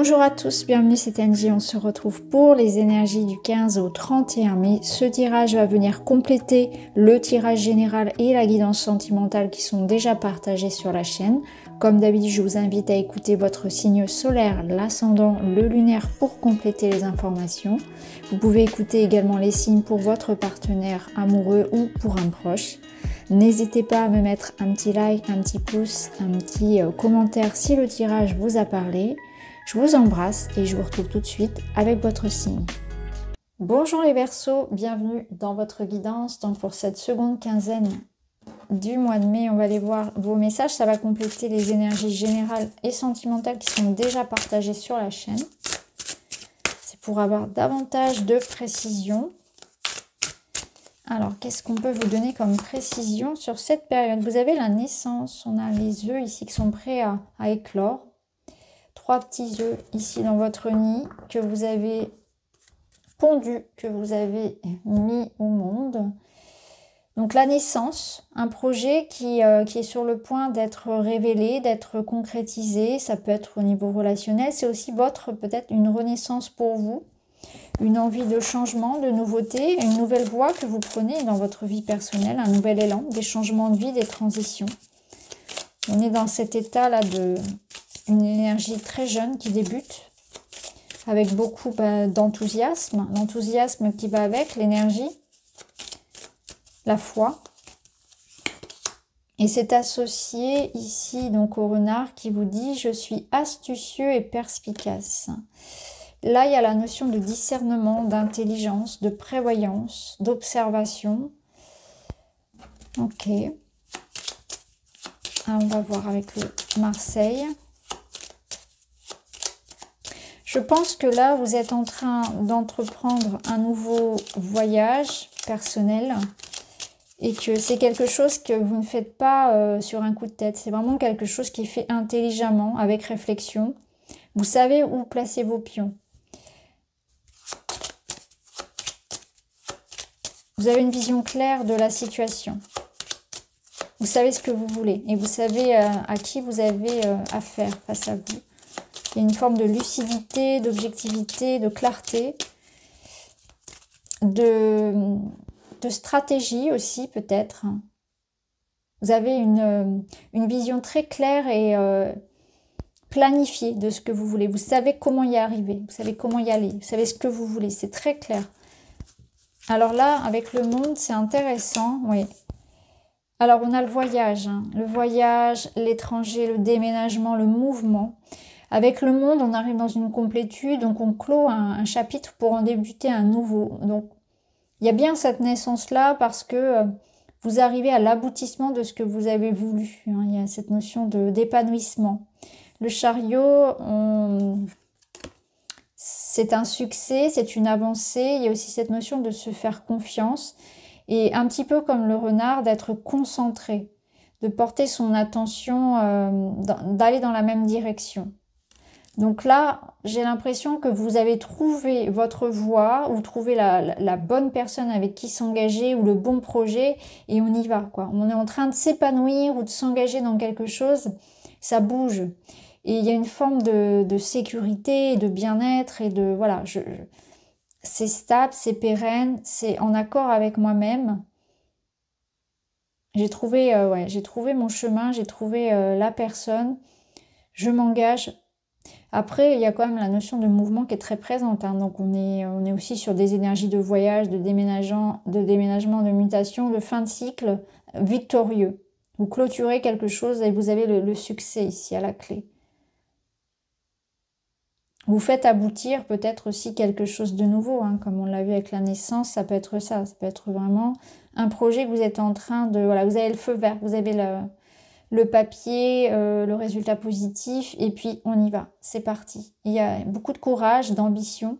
Bonjour à tous, bienvenue, c'est Angie. On se retrouve pour les énergies du 15 au 31 mai. Ce tirage va venir compléter le tirage général et la guidance sentimentale qui sont déjà partagés sur la chaîne. Comme d'habitude, je vous invite à écouter votre signe solaire, l'ascendant, le lunaire pour compléter les informations. Vous pouvez écouter également les signes pour votre partenaire amoureux ou pour un proche. N'hésitez pas à me mettre un petit like, un petit pouce, un petit commentaire si le tirage vous a parlé. Je vous embrasse et je vous retrouve tout de suite avec votre signe. Bonjour les Verseaux, bienvenue dans votre guidance. Donc pour cette seconde quinzaine du mois de mai, on va aller voir vos messages. Ça va compléter les énergies générales et sentimentales qui sont déjà partagées sur la chaîne. C'est pour avoir davantage de précision. Alors, qu'est-ce qu'on peut vous donner comme précision sur cette période? Vous avez la naissance, on a les œufs ici qui sont prêts à éclore. 3 petits œufs ici dans votre nid que vous avez pondus, que vous avez mis au monde. Donc la naissance, un projet qui est sur le point d'être révélé, d'être concrétisé. Ça peut être au niveau relationnel. C'est aussi peut-être une renaissance pour vous. Une envie de changement, de nouveauté, une nouvelle voie que vous prenez dans votre vie personnelle, un nouvel élan, des changements de vie, des transitions. On est dans cet état-là une énergie très jeune qui débute, avec beaucoup d'enthousiasme, l'enthousiasme qui va avec, l'énergie, la foi. Et c'est associé ici donc au renard qui vous dit « Je suis astucieux et perspicace ». Là, il y a la notion de discernement, d'intelligence, de prévoyance, d'observation. Ok. Ah, on va voir avec le Marseille. Je pense que là, vous êtes en train d'entreprendre un nouveau voyage personnel et que c'est quelque chose que vous ne faites pas sur un coup de tête. C'est vraiment quelque chose qui est fait intelligemment, avec réflexion. Vous savez où placer vos pions. Vous avez une vision claire de la situation. Vous savez ce que vous voulez et vous savez à qui vous avez affaire face à vous. Il y a une forme de lucidité, d'objectivité, de clarté, de stratégie aussi peut-être. Vous avez une vision très claire et planifiée de ce que vous voulez. Vous savez comment y arriver, vous savez comment y aller, vous savez ce que vous voulez, c'est très clair. Alors là, avec le monde, c'est intéressant, oui. Alors, on a le voyage, l'étranger, le déménagement, le mouvement. Avec le monde, on arrive dans une complétude, donc on clôt un chapitre pour en débuter un nouveau. Donc, il y a bien cette naissance-là parce que vous arrivez à l'aboutissement de ce que vous avez voulu. Il y a cette notion d'épanouissement. Le chariot, c'est un succès, c'est une avancée. Il y a aussi cette notion de se faire confiance. Et un petit peu comme le renard, d'être concentré, de porter son attention, d'aller dans la même direction. Donc là, j'ai l'impression que vous avez trouvé votre voie ou trouvé la bonne personne avec qui s'engager ou le bon projet et on y va, quoi. On est en train de s'épanouir ou de s'engager dans quelque chose, ça bouge. Et il y a une forme de sécurité, de bien-être et de... Voilà, c'est stable, c'est pérenne, c'est en accord avec moi-même. J'ai trouvé mon chemin, j'ai trouvé la personne, je m'engage. Après, il y a quand même la notion de mouvement qui est très présente. Donc, on est aussi sur des énergies de voyage, de déménagement, de mutation, de fin de cycle victorieux. Vous clôturez quelque chose et vous avez le succès ici à la clé. Vous faites aboutir peut-être aussi quelque chose de nouveau, comme on l'a vu avec la naissance, ça peut être ça. Ça peut être vraiment un projet que vous êtes en train de... Voilà, vous avez le feu vert, vous avez le papier, le résultat positif, et puis on y va, c'est parti. Il y a beaucoup de courage, d'ambition,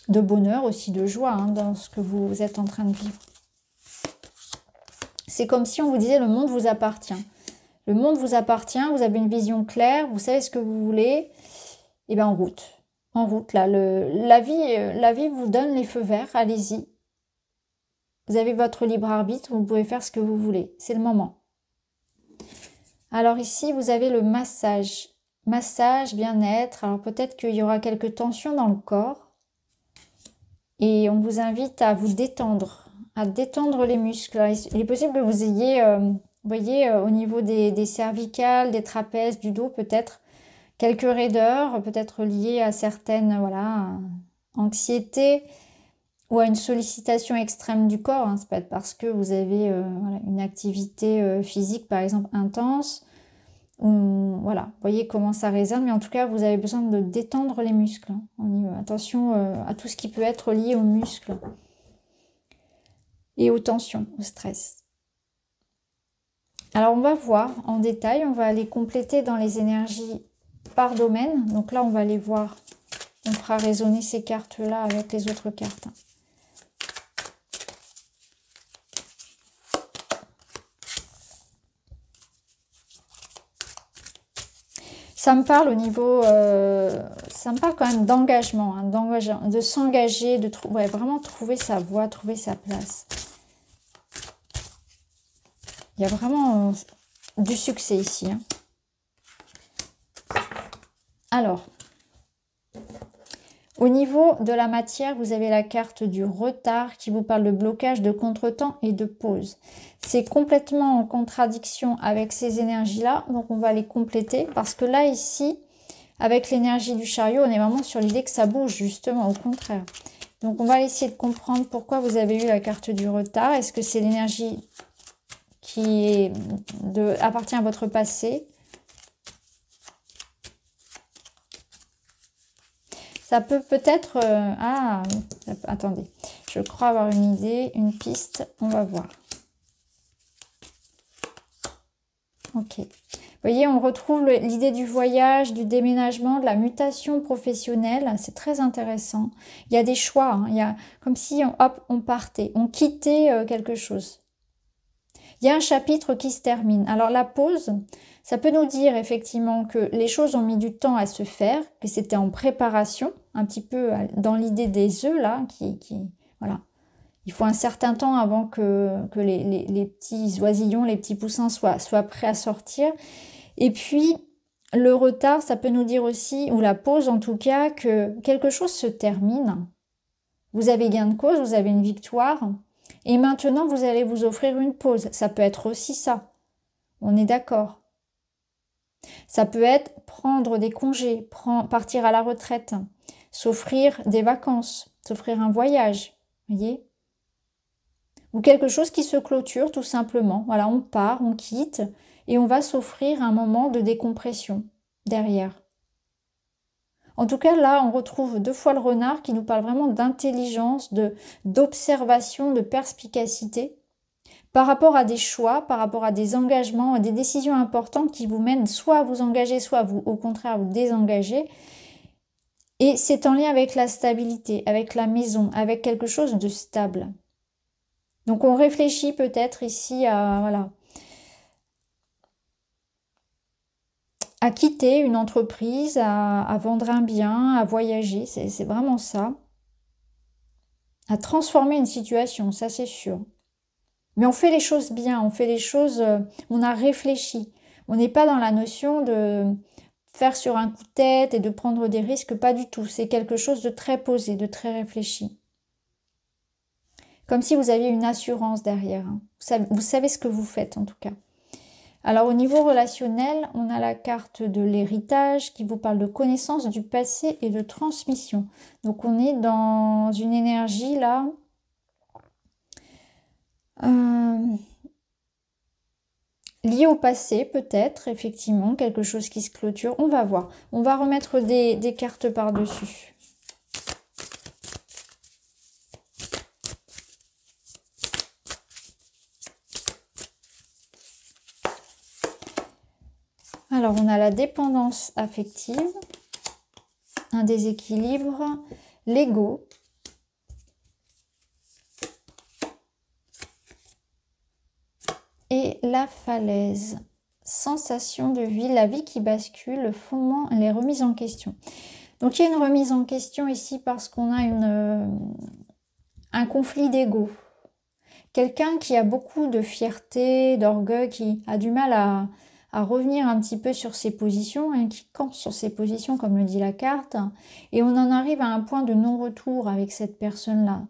de bonheur aussi, de joie dans ce que vous êtes en train de vivre. C'est comme si on vous disait le monde vous appartient. Le monde vous appartient, vous avez une vision claire, vous savez ce que vous voulez, et bien en route, là, la vie vous donne les feux verts, allez-y. Vous avez votre libre arbitre, vous pouvez faire ce que vous voulez, c'est le moment. Alors ici, vous avez le massage massage, bien-être. Alors peut-être qu'il y aura quelques tensions dans le corps. Et on vous invite à vous détendre, à détendre les muscles. Il est possible que vous ayez, vous voyez, au niveau des cervicales, des trapèzes, du dos, peut-être quelques raideurs, peut-être liées à certaines, voilà, anxiétés ou à une sollicitation extrême du corps. Hein. Ça peut être parce que vous avez voilà, une activité physique, par exemple, intense. Ou, voilà, vous voyez comment ça résonne. Mais en tout cas, vous avez besoin de détendre les muscles. Hein. Attention à tout ce qui peut être lié aux muscles et aux tensions, au stress. Alors, on va voir en détail. On va aller compléter dans les énergies par domaine. Donc là, on va aller voir. On fera résonner ces cartes-là avec les autres cartes. Ça me parle au niveau, ça me parle quand même d'engagement, hein, de s'engager, de ouais, vraiment trouver sa voie, trouver sa place. Il y a vraiment du succès ici. Hein. Alors, au niveau de la matière, vous avez la carte du retard qui vous parle de blocage, de contretemps et de pause. C'est complètement en contradiction avec ces énergies-là, donc on va les compléter parce que là, ici, avec l'énergie du chariot, on est vraiment sur l'idée que ça bouge, justement, au contraire. Donc on va essayer de comprendre pourquoi vous avez eu la carte du retard. Est-ce que c'est l'énergie qui appartient à votre passé ? Ça peut peut-être... attendez. Je crois avoir une idée, une piste. On va voir. Ok. Vous voyez, on retrouve l'idée du voyage, du déménagement, de la mutation professionnelle. C'est très intéressant. Il y a des choix. Hein. Il y a comme si, hop, on partait. On quittait quelque chose. Il y a un chapitre qui se termine. Alors, la pause... Ça peut nous dire effectivement que les choses ont mis du temps à se faire, que c'était en préparation, un petit peu dans l'idée des œufs là, voilà. Il faut un certain temps avant que les petits oisillons, les petits poussins soient prêts à sortir. Et puis, le retard, ça peut nous dire aussi, ou la pause en tout cas, que quelque chose se termine. Vous avez gain de cause, vous avez une victoire, et maintenant vous allez vous offrir une pause. Ça peut être aussi ça. On est d'accord. Ça peut être prendre des congés, partir à la retraite, s'offrir des vacances, s'offrir un voyage, voyez ? Ou quelque chose qui se clôture tout simplement. Voilà, on part, on quitte et on va s'offrir un moment de décompression derrière. En tout cas, là, on retrouve 2 fois le renard qui nous parle vraiment d'intelligence, d'observation, de perspicacité. Par rapport à des choix, par rapport à des engagements, à des décisions importantes qui vous mènent soit à vous engager, soit au contraire à vous désengager. Et c'est en lien avec la stabilité, avec la maison, avec quelque chose de stable. Donc on réfléchit peut-être ici à quitter une entreprise, à vendre un bien, à voyager, c'est vraiment ça. À transformer une situation, ça c'est sûr. Mais on fait les choses bien, on fait les choses, on a réfléchi. On n'est pas dans la notion de faire sur un coup de tête et de prendre des risques, pas du tout. C'est quelque chose de très posé, de très réfléchi. Comme si vous aviez une assurance derrière. Hein. Vous savez ce que vous faites en tout cas. Alors au niveau relationnel, on a la carte de l'héritage qui vous parle de connaissance du passé et de transmission. Donc on est dans une énergie là... lié au passé, peut-être, effectivement, quelque chose qui se clôture. On va voir. On va remettre des cartes par-dessus. Alors, on a la dépendance affective, un déséquilibre, l'ego, et la falaise. Sensation de vie, la vie qui bascule, le fondement, les remises en question. Donc il y a une remise en question ici parce qu'on a un conflit d'ego. Quelqu'un qui a beaucoup de fierté, d'orgueil, qui a du mal à revenir un petit peu sur ses positions, hein, qui campe sur ses positions, comme le dit la carte. Et on en arrive à un point de non-retour avec cette personne-là.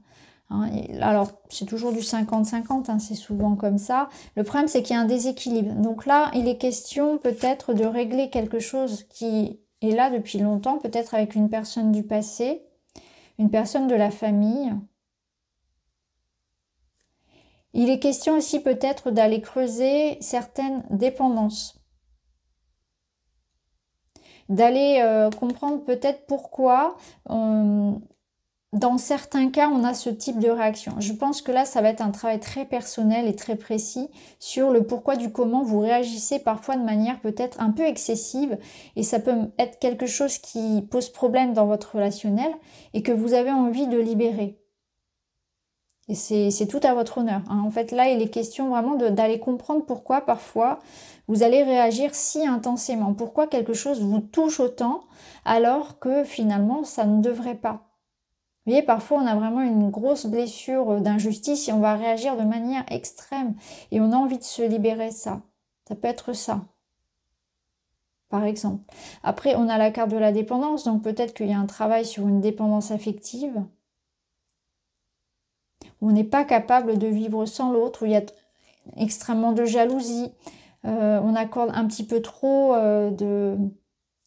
Hein. Alors, c'est toujours du 50-50, hein, c'est souvent comme ça. Le problème, c'est qu'il y a un déséquilibre. Donc là, il est question peut-être de régler quelque chose qui est là depuis longtemps, peut-être avec une personne du passé, une personne de la famille. Il est question aussi peut-être d'aller creuser certaines dépendances. D'aller comprendre peut-être pourquoi, dans certains cas, on a ce type de réaction. Je pense que là, ça va être un travail très personnel et très précis sur le pourquoi du comment vous réagissez parfois de manière peut-être un peu excessive. Et ça peut être quelque chose qui pose problème dans votre relationnel et que vous avez envie de libérer. Et c'est tout à votre honneur. Hein. En fait, là, il est question vraiment d'aller comprendre pourquoi, parfois, vous allez réagir si intensément. Pourquoi quelque chose vous touche autant, alors que, finalement, ça ne devrait pas. Vous voyez, parfois, on a vraiment une grosse blessure d'injustice et on va réagir de manière extrême. Et on a envie de se libérer de ça. Ça peut être ça, par exemple. Après, on a la carte de la dépendance, donc peut-être qu'il y a un travail sur une dépendance affective. Où on n'est pas capable de vivre sans l'autre, où il y a extrêmement de jalousie, on accorde un petit peu trop de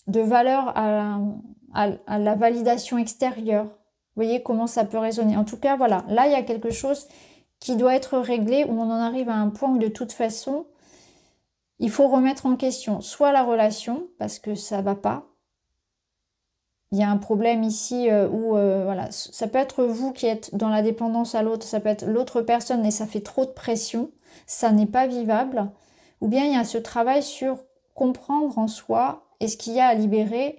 valeur à la validation extérieure. Vous voyez comment ça peut résonner. En tout cas, voilà, là, il y a quelque chose qui doit être réglé, où on en arrive à un point où de toute façon, il faut remettre en question soit la relation, parce que ça ne va pas. Il y a un problème ici où, voilà, ça peut être vous qui êtes dans la dépendance à l'autre, ça peut être l'autre personne et ça fait trop de pression, ça n'est pas vivable. Ou bien il y a ce travail sur comprendre en soi et ce qu'il y a à libérer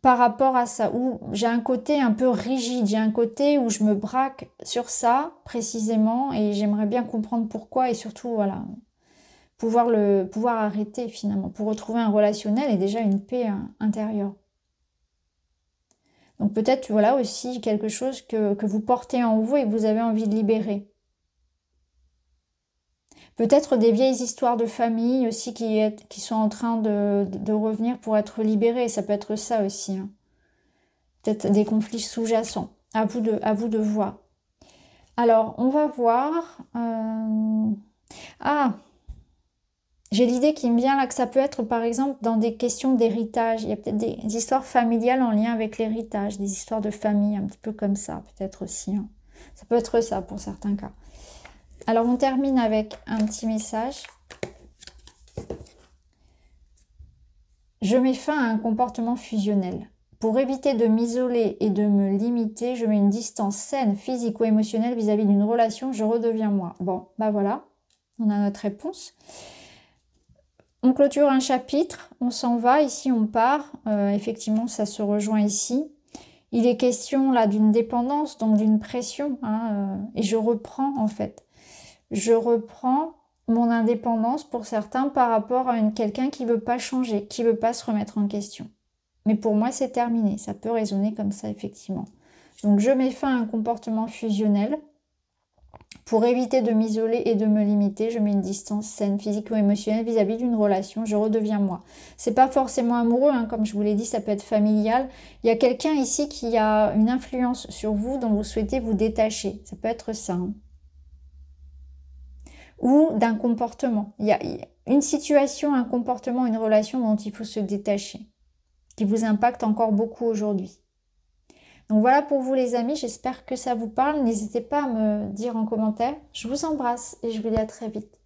par rapport à ça. Où j'ai un côté un peu rigide, j'ai un côté où je me braque sur ça précisément et j'aimerais bien comprendre pourquoi et surtout, voilà, pouvoir arrêter finalement pour retrouver un relationnel et déjà une paix intérieure. Donc peut-être, voilà, aussi quelque chose que vous portez en vous et que vous avez envie de libérer. Peut-être des vieilles histoires de famille aussi qui sont en train de revenir pour être libérées. Ça peut être ça aussi. Hein. Peut-être des conflits sous-jacents. À vous de voir. Alors, on va voir... Ah, j'ai l'idée qui me vient là que ça peut être par exemple dans des questions d'héritage. Il y a peut-être des histoires familiales en lien avec l'héritage, des histoires de famille un petit peu comme ça peut-être aussi. Hein. Ça peut être ça pour certains cas. Alors on termine avec un petit message. Je mets fin à un comportement fusionnel. Pour éviter de m'isoler et de me limiter, je mets une distance saine, physique ou émotionnelle vis-à-vis d'une relation, je redeviens moi. Bon, bah voilà, on a notre réponse. On clôture un chapitre, on s'en va, ici on part, effectivement ça se rejoint ici. Il est question là d'une dépendance, donc d'une pression, hein, et je reprends en fait. Je reprends mon indépendance pour certains par rapport à quelqu'un qui veut pas changer, qui veut pas se remettre en question. Mais pour moi c'est terminé, ça peut résonner comme ça effectivement. Donc je mets fin à un comportement fusionnel. Pour éviter de m'isoler et de me limiter, je mets une distance saine, physique ou émotionnelle vis-à-vis d'une relation, je redeviens moi. C'est pas forcément amoureux, hein, comme je vous l'ai dit, ça peut être familial. Il y a quelqu'un ici qui a une influence sur vous dont vous souhaitez vous détacher. Ça peut être ça. Hein. Ou d'un comportement. Il y a une situation, un comportement, une relation dont il faut se détacher, qui vous impacte encore beaucoup aujourd'hui. Donc voilà pour vous les amis, j'espère que ça vous parle. N'hésitez pas à me dire en commentaire. Je vous embrasse et je vous dis à très vite.